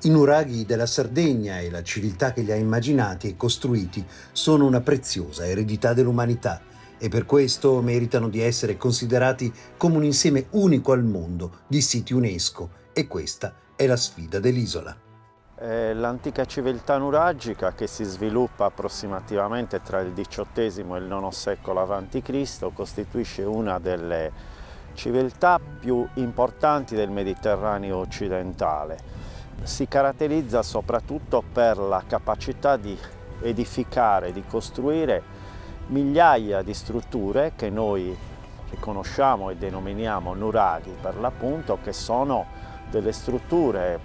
I nuraghi della Sardegna e la civiltà che li ha immaginati e costruiti sono una preziosa eredità dell'umanità e per questo meritano di essere considerati come un insieme unico al mondo di siti UNESCO, e questa è la sfida dell'isola. L'antica civiltà nuragica, che si sviluppa approssimativamente tra il XVIII e il IX secolo a.C., costituisce una delle civiltà più importanti del Mediterraneo occidentale. Si caratterizza soprattutto per la capacità di edificare, di costruire migliaia di strutture che noi riconosciamo e denominiamo nuraghi per l'appunto, che sono delle strutture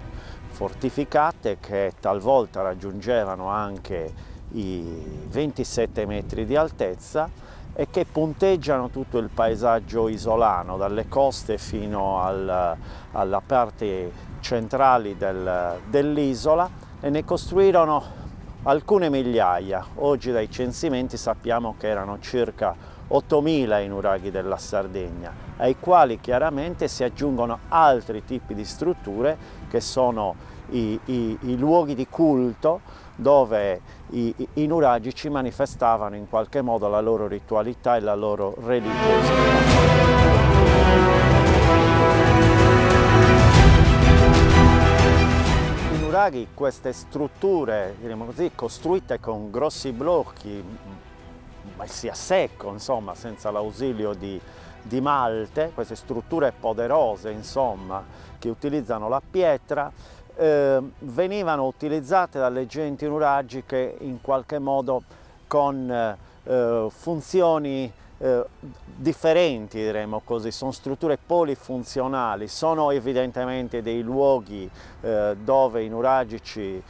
fortificate che talvolta raggiungevano anche i 27 metri di altezza e che punteggiano tutto il paesaggio isolano, dalle coste fino alla parte centrali dell'isola, e ne costruirono alcune migliaia. Oggi dai censimenti sappiamo che erano circa 8.000 i nuraghi della Sardegna, ai quali chiaramente si aggiungono altri tipi di strutture che sono i luoghi di culto, dove i nuragici manifestavano in qualche modo la loro ritualità e la loro religiosità. I nuraghi, queste strutture, diremmo così, costruite con grossi blocchi, messi a secco, insomma, senza l'ausilio di malte, queste strutture poderose, insomma, che utilizzano la pietra, venivano utilizzate dalle genti nuragiche in qualche modo con funzioni differenti, diremmo così. Sono strutture polifunzionali, sono evidentemente dei luoghi dove i nuragici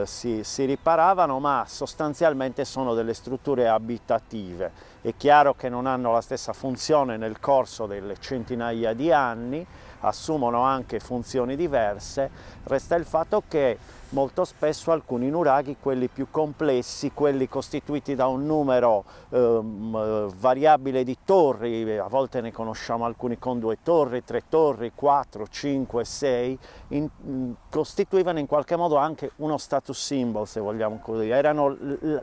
si riparavano, ma sostanzialmente sono delle strutture abitative. È chiaro che non hanno la stessa funzione nel corso delle centinaia di anni, assumono anche funzioni diverse. Resta il fatto che molto spesso alcuni nuraghi, quelli più complessi, quelli costituiti da un numero variabile di torri, a volte ne conosciamo alcuni con 2 torri, 3 torri, 4, 5, 6, costituivano in qualche modo anche uno status symbol, se vogliamo così. Erano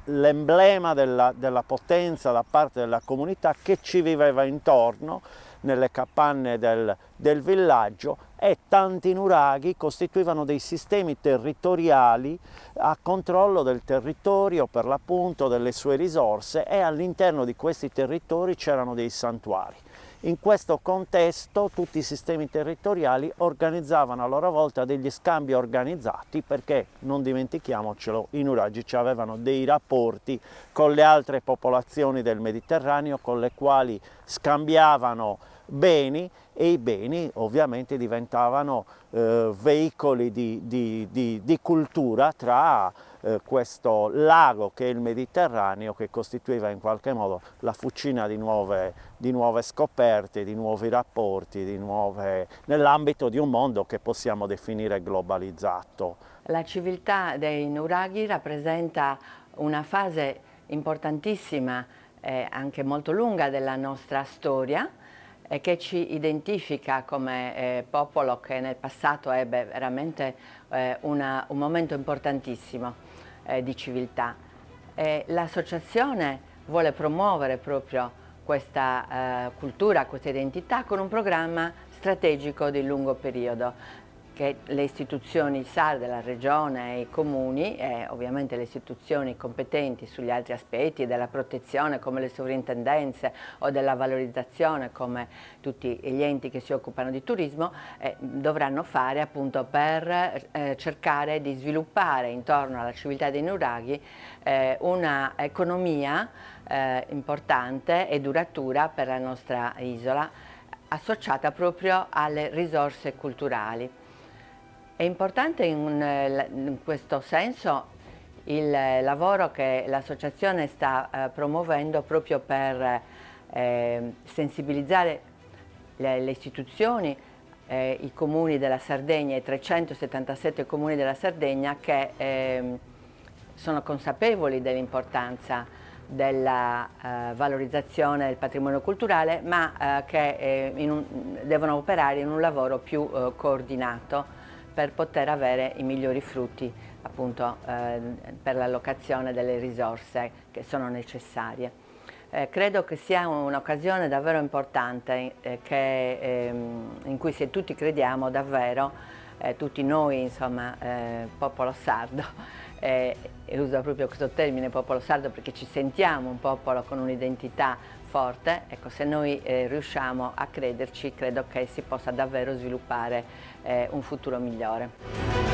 l'emblema della potenza da parte della comunità che ci viveva intorno, nelle capanne del villaggio, e tanti nuraghi costituivano dei sistemi territoriali a controllo del territorio, per l'appunto delle sue risorse, e all'interno di questi territori c'erano dei santuari. In questo contesto tutti i sistemi territoriali organizzavano a loro volta degli scambi organizzati, perché, non dimentichiamocelo, i nuragici avevano dei rapporti con le altre popolazioni del Mediterraneo, con le quali scambiavano beni, e i beni ovviamente diventavano veicoli di cultura tra questo lago che è il Mediterraneo, che costituiva in qualche modo la fucina di nuove scoperte, di nuovi rapporti, nell'ambito di un mondo che possiamo definire globalizzato. La civiltà dei nuraghi rappresenta una fase importantissima e anche molto lunga della nostra storia, e che ci identifica come popolo che nel passato ebbe veramente un momento importantissimo di civiltà. L'associazione vuole promuovere proprio questa cultura, questa identità, con un programma strategico di lungo periodo, che le istituzioni sarde, la regione e i comuni, e ovviamente le istituzioni competenti sugli altri aspetti della protezione, come le sovrintendenze, o della valorizzazione, come tutti gli enti che si occupano di turismo, dovranno fare appunto per cercare di sviluppare intorno alla civiltà dei nuraghi una economia importante e duratura per la nostra isola, associata proprio alle risorse culturali. È importante in questo senso il lavoro che l'associazione sta promuovendo proprio per sensibilizzare le istituzioni, i comuni della Sardegna, i 377 comuni della Sardegna, che sono consapevoli dell'importanza della valorizzazione del patrimonio culturale, ma che devono operare in un lavoro più coordinato, per poter avere i migliori frutti appunto per l'allocazione delle risorse che sono necessarie. Credo che sia un'occasione davvero importante in cui se tutti crediamo davvero, tutti noi insomma popolo sardo, e uso proprio questo termine popolo sardo perché ci sentiamo un popolo con un'identità forte, ecco, se noi riusciamo a crederci, credo che si possa davvero sviluppare un futuro migliore.